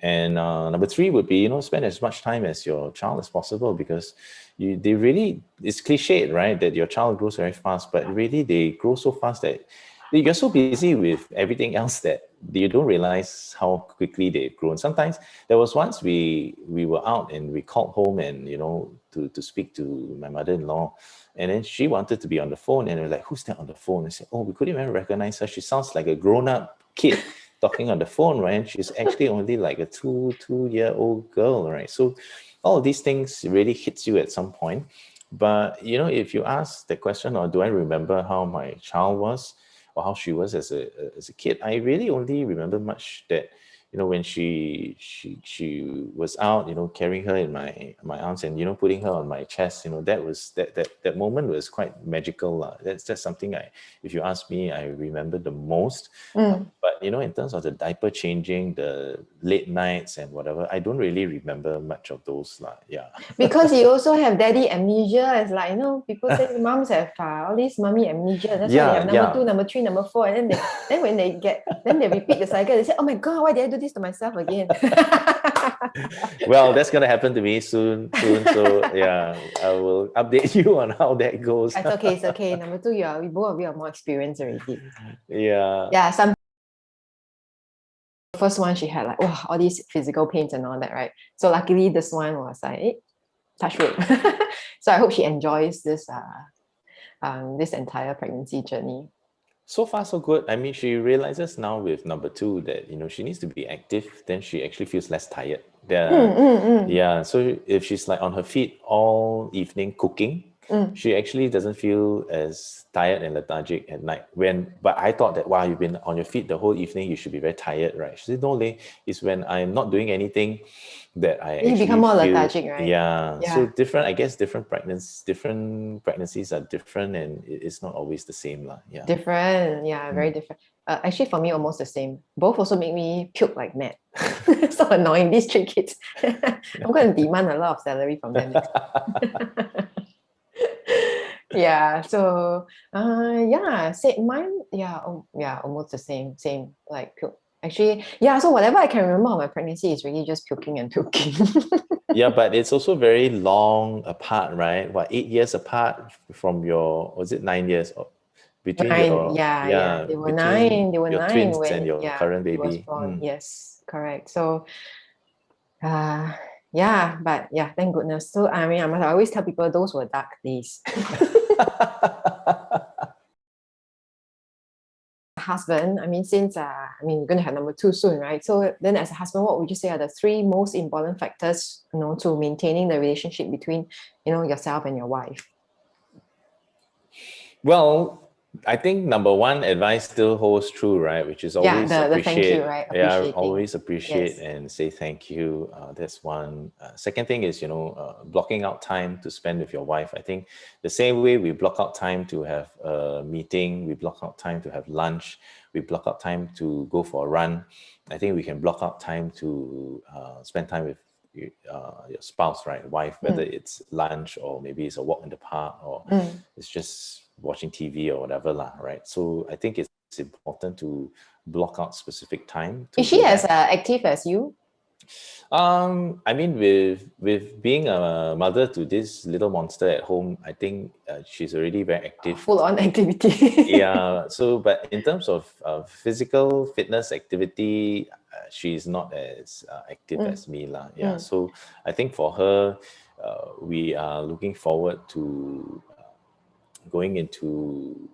S1: And number three would be, spend as much time as your child as possible, because they really, it's cliched, right, that your child grows very fast, but really they grow so fast that you're so busy with everything else that you don't realize how quickly they've grown. Sometimes there was once we were out and we called home and, to speak to my mother-in-law, and then she wanted to be on the phone, and we're like, who's that on the phone? I said, oh, we couldn't even recognize her. She sounds like a grown-up kid talking on the phone, right? And she's actually only like a two-year-old girl, right? So all of these things really hits you at some point. But if you ask the question, or do I remember how my child was or how she was as a kid, I really only remember much that when she was out, carrying her in my arms and putting her on my chest, that moment was quite magical. That's something if you ask me, I remember the most. But in terms of the diaper changing, the late nights and whatever, I don't really remember much of those. Yeah.
S2: Because you also have daddy amnesia. It's like, people say moms have all this mommy amnesia. That's why they have number 2, number 3, number 4. And then when they repeat the cycle, they say, oh my God, why did I do this to myself again?
S1: Well, that's going to happen to me soon. So yeah, I will update you on how that goes.
S2: It's okay. Number 2, we both of you are more experienced already.
S1: Yeah.
S2: Yeah, first one, she had like, all these physical pains and all that, right? So luckily this one was like, touch wood. So I hope she enjoys this this entire pregnancy journey.
S1: So far, so good. I mean, she realizes now with number 2 that, she needs to be active. Then she actually feels less tired. Yeah. So if she's like on her feet all evening cooking, she actually doesn't feel as tired and lethargic at night. But I thought that, wow, you've been on your feet the whole evening, you should be very tired, right? She said, no, Lay, it's when I'm not doing anything that I
S2: You
S1: actually
S2: become more
S1: feel,
S2: lethargic, right?
S1: Yeah. So I guess different pregnancies are different, and it's not always the same. Yeah.
S2: Different, yeah, very different. Actually, for me, almost the same. Both also make me puke like mad. So annoying, these 3 kids. I'm going to demand a lot of salary from them. Yeah, so yeah, say mine, almost the same, like puke. Actually, yeah, so whatever I can remember of my pregnancy is really just puking and puking.
S1: Yeah, but it's also very long apart, right? 8 years apart from was it 9 years between
S2: 9, yeah, they were
S1: between
S2: 9, they were
S1: your
S2: 9
S1: twins
S2: when
S1: and your current
S2: he was
S1: baby?
S2: born. Yes, correct. So yeah, but yeah, thank goodness. So I mean, I always tell people those were dark days. Husband, I mean, since you're going to have number 2 soon, right? So then as a husband, what would you say are the 3 most important factors, to maintaining the relationship between, yourself and your wife?
S1: Well, I think number 1 advice still holds true, right? Which is always
S2: the thank you,
S1: appreciate.
S2: right?
S1: Yeah,
S2: Appreciating.
S1: always appreciate
S2: Yes.
S1: and say thank you. That's one. Second thing is, blocking out time to spend with your wife. I think the same way we block out time to have a meeting, we block out time to have lunch, we block out time to go for a run. I think we can block out time to spend time with your spouse, right? Wife, whether it's lunch or maybe it's a walk in the park or it's just watching TV or whatever, right? So I think it's important to block out specific time to
S2: Is she
S1: do
S2: as
S1: that.
S2: active as you?
S1: I mean, with being a mother to this little monster at home, I think she's already very active.
S2: Full on activity.
S1: Yeah. So, but in terms of physical fitness activity, she's not as active as me, lah. Yeah. So I think for her, we are looking forward to going into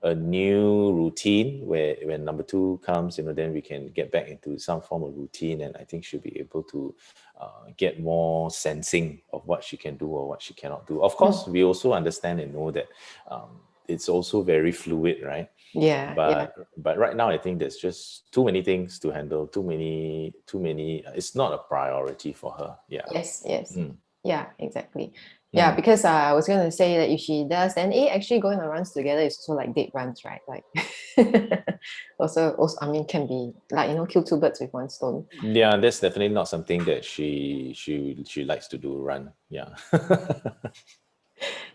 S1: a new routine where when number 2 comes, then we can get back into some form of routine, and I think she'll be able to get more sensing of what she can do or what she cannot do. Of course, we also understand and know that it's also very fluid, right?
S2: Yeah.
S1: But right now I think there's just too many things to handle, too many it's not a priority for her. Yeah.
S2: Yes. Yeah, exactly. Yeah, because I was going to say that if she does, then actually going on runs together is also like date runs, right? Like also, I mean, can be like, kill 2 birds with 1 stone.
S1: Yeah, that's definitely not something that she likes to do, run. Yeah.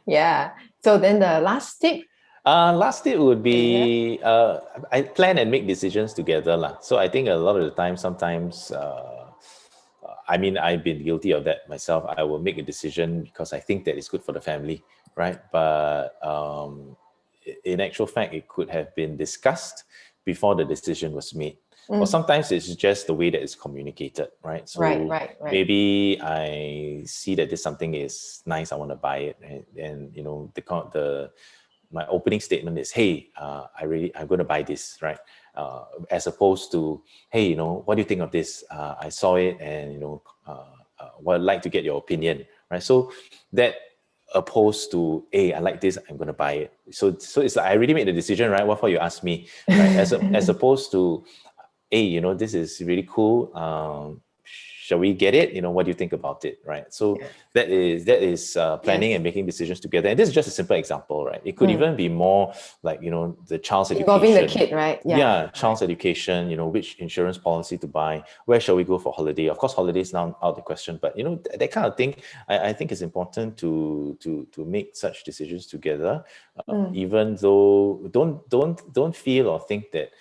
S2: Yeah. So then the last tip.
S1: Last it would be I plan and make decisions together lah. So I think a lot of the time, sometimes I mean, I've been guilty of that myself. I will make a decision because I think that it's good for the family, right? But in actual fact, it could have been discussed before the decision was made. Or sometimes it's just the way that it's communicated, right? So
S2: Right.
S1: maybe I see that this something is nice, I want to buy it, and you know, the my opening statement is, hey, I'm going to buy this, right? As opposed to, hey, you know, what do you think of this? I saw it, and you know, well, I'd like to get your opinion, right? So that opposed to, hey, I like this, I'm going to buy it. So it's like I already made the decision, right? What for you ask me, right? As opposed to, hey, you know, this is really cool. Shall we get it? You know, what do you think about it, right? So that is planning and making decisions together. And this is just a simple example, right? It could even be more like, you know, the child's
S2: Involving the
S1: education.
S2: kid, right?
S1: Yeah, child's education, you know, which insurance policy to buy, where shall we go for holiday? Of course, holidays now out of the question, but you know, that kind of thing, I think it's important to make such decisions together, even though don't feel or think that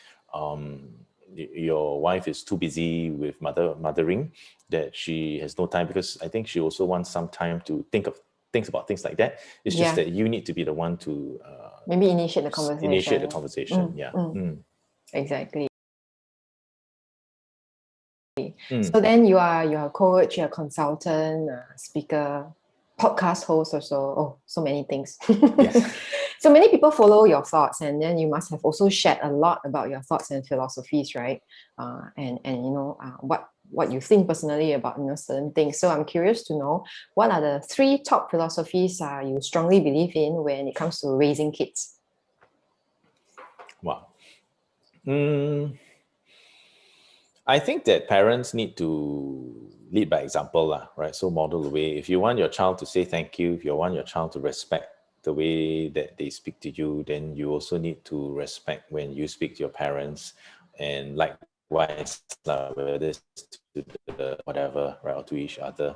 S1: your wife is too busy with mothering that she has no time, because I think she also wants some time to think about things like that. It's just that you need to be the one to
S2: maybe initiate the conversation.
S1: Initiate the conversation.
S2: Exactly. So then you're a coach, you're a consultant, speaker, podcast host also. Oh, so many things.
S1: Yes.
S2: So many people follow your thoughts, and then you must have also shared a lot about your thoughts and philosophies, right? And you know what you think personally about, you know, certain things. So I'm curious to know, what are the 3 top philosophies you strongly believe in when it comes to raising kids?
S1: Wow. I think that parents need to lead by example, lah, right? So model the way. If you want your child to say thank you, if you want your child to respect the way that they speak to you, then you also need to respect when you speak to your parents, and likewise, whether it's to the whatever, right, or to each other.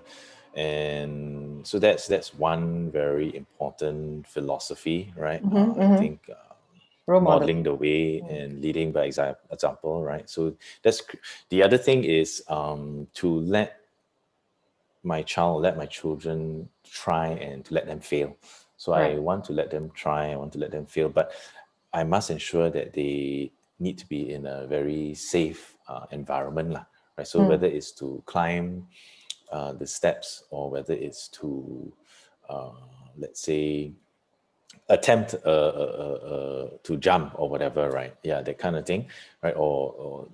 S1: And so that's one very important philosophy, right? I think modeling the way and leading by example, right? So that's the other thing is to let my children try and to let them fail. So I want to let them try, I want to let them fail, but I must ensure that they need to be in a very safe environment, lah, right? So whether it's to climb the steps, or whether it's to let's say attempt to jump or whatever, right? Yeah, that kind of thing, right?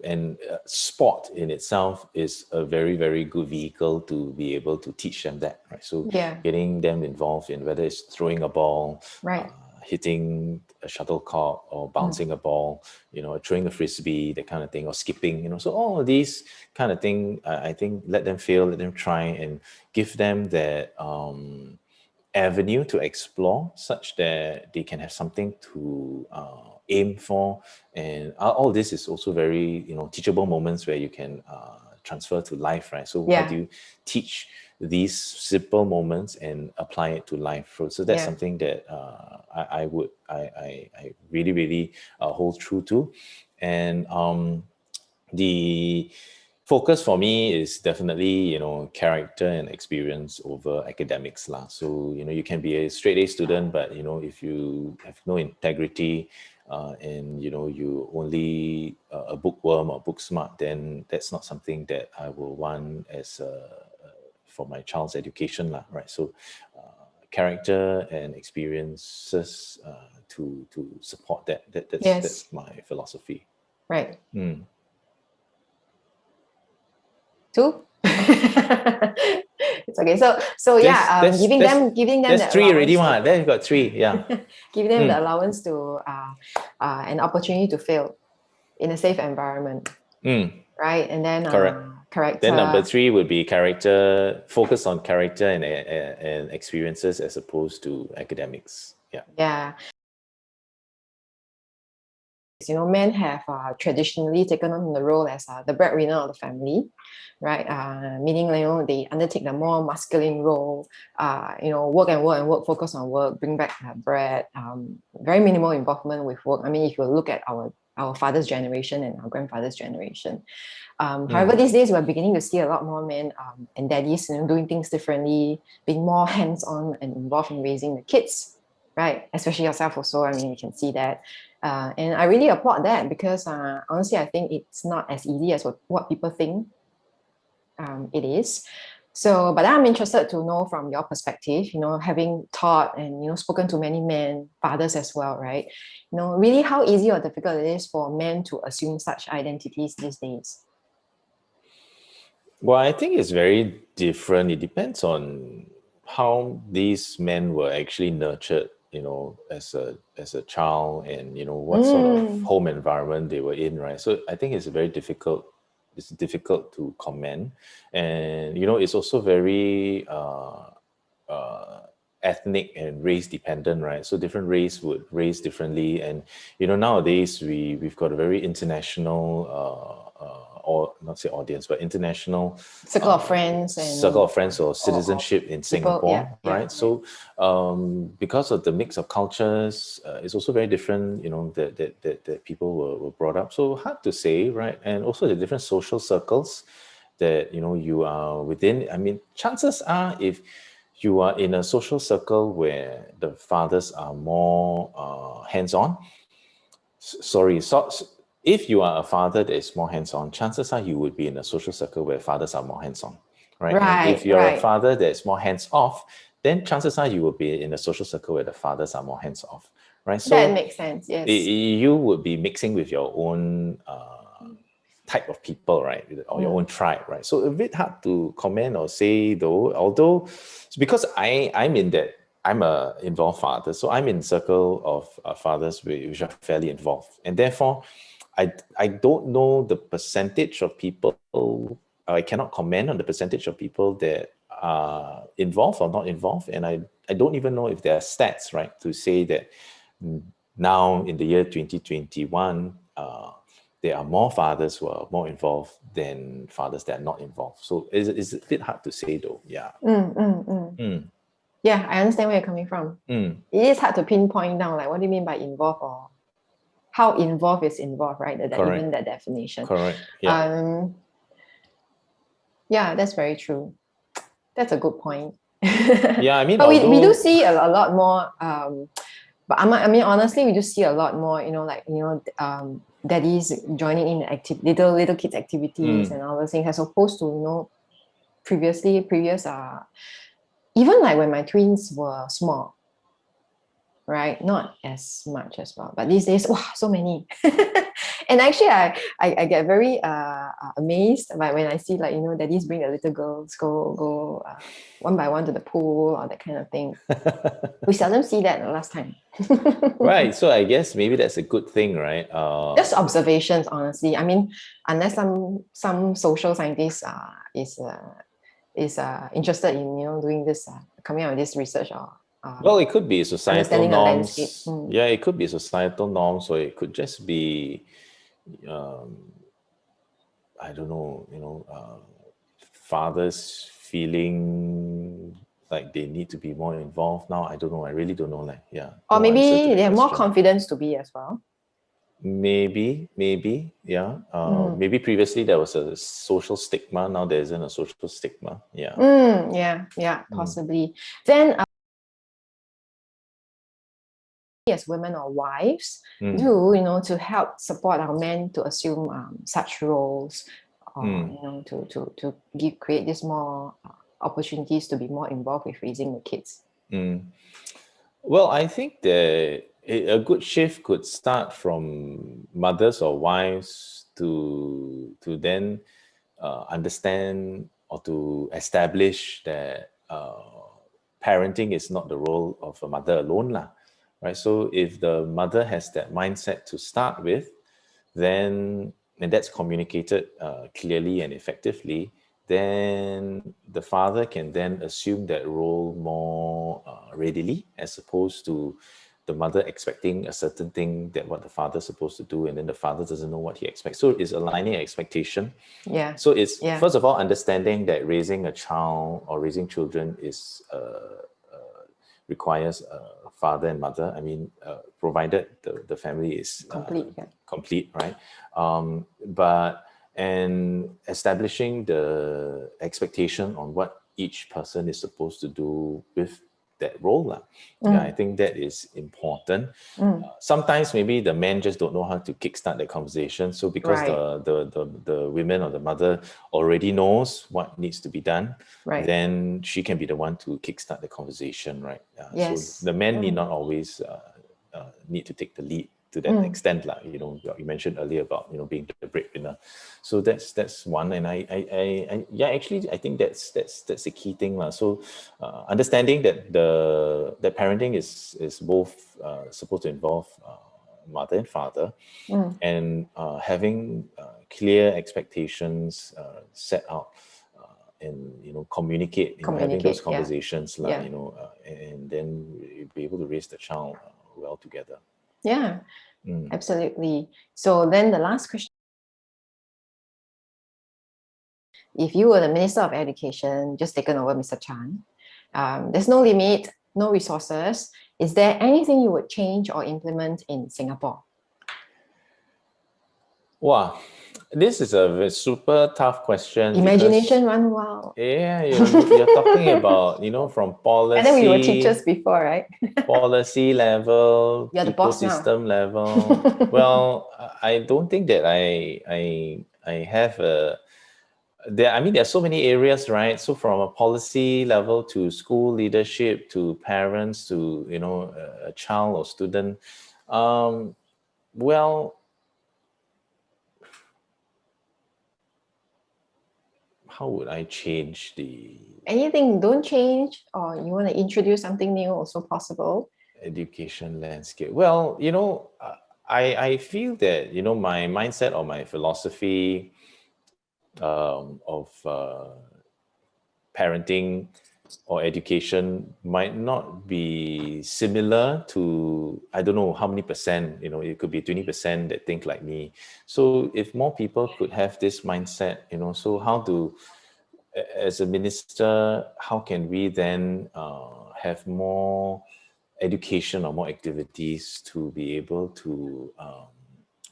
S1: And sport in itself is a very, very good vehicle to be able to teach them that, right? So getting them involved in whether it's throwing a ball, hitting a shuttlecock, or bouncing a ball, you know, throwing a frisbee, that kind of thing, or skipping, you know. So all of these kind of thing, I think let them fail, let them try, and give them that avenue to explore, such that they can have something to aim for. And all this is also very, you know, teachable moments where you can transfer to life, right? So how do you teach these simple moments and apply it to life? So that's something that I really, really hold true to. And the focus for me is definitely, you know, character and experience over academics lah. So, you know, you can be a straight A student, but you know, if you have no integrity and you know, you only a bookworm or book smart, then that's not something that I will want as for my child's education lah, right? So character and experiences to support that's my philosophy.
S2: Right. 2. It's okay. So giving them
S1: that's
S2: the
S1: 3 already,
S2: allowance.
S1: There you got 3. Yeah.
S2: Giving them the allowance to an opportunity to fail in a safe environment. Right. And then character.
S1: Then number 3 would be character, focus on character and experiences as opposed to academics. Yeah.
S2: men have traditionally taken on the role as the breadwinner of the family, right? Meaning, they undertake the more masculine role, work and work and work, focus on work, bring back bread, very minimal involvement with work. I mean, if you look at our father's generation and our grandfather's generation. However, these days we're beginning to see a lot more men and daddies, doing things differently, being more hands-on and involved in raising the kids, right? Especially yourself also. I mean, you can see that. And I really applaud that because honestly, I think it's not as easy as what people think it is. So, but I'm interested to know from your perspective, having taught and, spoken to many men, fathers as well, right? Really how easy or difficult it is for men to assume such identities these days.
S1: Well, I think it's very different. It depends on how these men were actually nurtured, as a child, and what sort of home environment they were in, right? So I think it's difficult to comment, and it's also very ethnic and race dependent, right? So different race would raise differently, and nowadays we've got a very international or not say audience, but international
S2: circle of friends
S1: or citizenship in Singapore, right? So because of the mix of cultures, it's also very different, that people were brought up. So hard to say, right? And also the different social circles that you are within. I mean, chances are, if you are in a social circle where the fathers are more hands-on, if you are a father that is more hands-on, chances are you would be in a social circle where fathers are more hands-on, right? And if you're a father that's more hands-off, then chances are you will be in a social circle where the fathers are more hands-off, right? So
S2: that makes sense, yes.
S1: You would be mixing with your own type of people, right? Or your own tribe, right? So a bit hard to comment or say though, although because I'm a involved father, so I'm in circle of fathers which are fairly involved, and therefore I don't know the percentage of people. I cannot comment on the percentage of people that are involved or not involved, and I don't even know if there are stats, right, to say that now in the year 2021 there are more fathers who are more involved than fathers that are not involved. So it's a bit hard to say though. Yeah.
S2: Yeah, I understand where you're coming from. It is hard to pinpoint down, like, what do you mean by involved, or how involved is involved, right? Even that definition.
S1: Correct. Yeah.
S2: Yeah, that's very true. That's a good point.
S1: Yeah, I mean,
S2: but we do see a lot more. But I mean, honestly, we do see a lot more. Daddies joining in little kids activities and all those things, as opposed to previous even like when my twins were small, right? Not as much as well, but these days, wow, so many. And actually, I get very amazed by when I see, like, daddies bring the little girls go one by one to the pool or that kind of thing. We seldom see that last time.
S1: Right. So I guess maybe that's a good thing, right?
S2: Just observations, honestly. I mean, unless some social scientist is interested in doing this, coming out with this research, or
S1: well, it could be societal norms.
S2: Mm.
S1: Yeah, it could be societal norms, or it could just be, I don't know, fathers feeling like they need to be more involved now. I don't know. I really don't know. Like, yeah.
S2: Or
S1: no answer to
S2: maybe
S1: the
S2: they have more
S1: question.
S2: confidence to be as well.
S1: Maybe, yeah. Maybe previously there was a social stigma. Now there isn't a social stigma. Yeah.
S2: Yeah, possibly. Then, as women or wives, do to help support our men to assume such roles, or to create this more opportunities to be more involved with raising the kids.
S1: Well, I think that a good shift could start from mothers or wives to then understand or to establish that parenting is not the role of a mother alone, lah, right? So if the mother has that mindset to start with, then and that's communicated clearly and effectively, then the father can then assume that role more readily, as opposed to the mother expecting a certain thing that what the father's supposed to do, and then the father doesn't know what he expects. So it's aligning expectation.
S2: Yeah.
S1: So it's
S2: Yeah.
S1: first of all understanding that raising a child or raising children is requires a father and mother. I mean, provided the family is
S2: Complete. Yeah.
S1: complete, right? And establishing the expectation on what each person is supposed to do with that role. Yeah, I think that is important. Sometimes maybe the men just don't know how to kickstart the conversation. So because
S2: Right.
S1: the women or the mother already knows what needs to be done,
S2: Right.
S1: then she can be the one to kickstart the conversation, right? So
S2: Yes.
S1: the men need not always need to take the lead to that extent, you know. You mentioned earlier about, you know, being the breadwinner. So that's one, and yeah, actually I think that's the key thing, so understanding that that parenting is both supposed to involve mother and father, and having clear expectations set out, and, you know, communicate, you know, having those
S2: Communicate. Yeah.
S1: conversations,
S2: Yeah.
S1: you know, and then you'll be able to raise the child well together.
S2: Yeah, absolutely. So then the last question: if you were the Minister of Education, just taken over Mr. Chan, there's no limit, no resources. Is there anything you would change or implement in Singapore?
S1: Wow, this is a super tough question.
S2: Imagination
S1: Because,
S2: run wild.
S1: yeah, you're talking about, you know, from
S2: And then we were teachers
S1: policy,
S2: before, right?
S1: policy level,
S2: You're the boss now.
S1: ecosystem level. Well, I don't think that I have a there. I mean, there are so many areas, right? So from a policy level to school leadership to parents to, you know, a child or student. Well, how would I change the
S2: Anything, don't change, or you want to introduce something new, also possible.
S1: education landscape? Well, you know, I feel that, you know, my mindset or my philosophy of parenting or education might not be similar to, I don't know how many percent, you know, it could be 20% that think like me. So if more people could have this mindset, you know, so how to, as a minister, how can we then have more education or more activities to be able to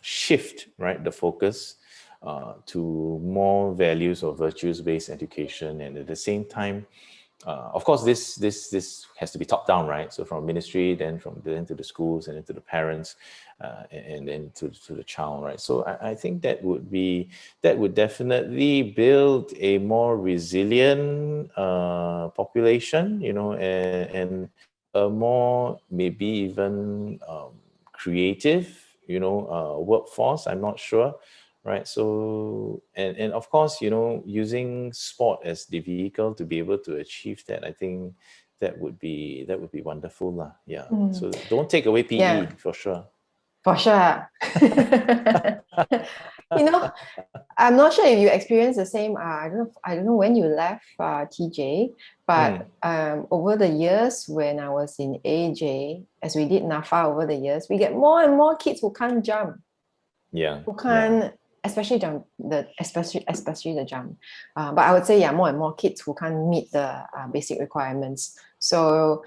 S1: shift, right, the focus to more values or virtues-based education, and at the same time, of course, this has to be top down, right? So from ministry, then to the schools, and then to the parents, and then to the child, right? So I think that would definitely build a more resilient population, you know, and a more maybe even creative, you know, workforce. I'm not sure, right? So and of course, you know, using sport as the vehicle to be able to achieve that, I think that would be wonderful lah. Yeah. So don't take away PE,
S2: Yeah,
S1: for sure.
S2: for sure. You know, I'm not sure if you experienced the same. I don't know when you left TJ, but over the years when I was in AJ, as we did NAFA over the years, we get more and more kids who can't jump,
S1: Yeah.
S2: who can't, especially jump especially the jump. But I would say, yeah, more and more kids who can't meet the basic requirements. So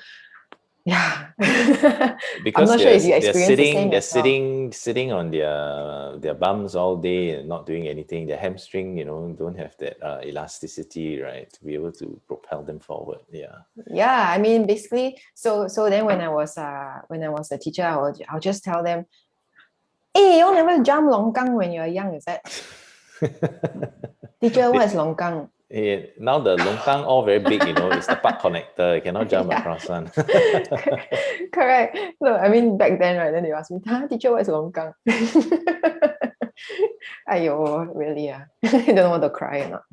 S2: yeah, I'm
S1: Because
S2: not sure if you experienced the same
S1: they're
S2: as well.
S1: sitting on their bums all day and not doing anything. Their hamstring, you know, don't have that elasticity, right, to be able to propel them forward. Yeah.
S2: Yeah, I mean, basically, so then when I was a teacher, I'll just tell them, hey, you never jump longkang when you're young, is that? Teacher, what is longkang?
S1: Now the longkang all very big, you know, it's the park connector. You cannot jump
S2: Yeah.
S1: across one.
S2: Correct. No, I mean, back then, right, then they asked me, teacher, what is longkang? Ayo, really, I don't want to cry or not.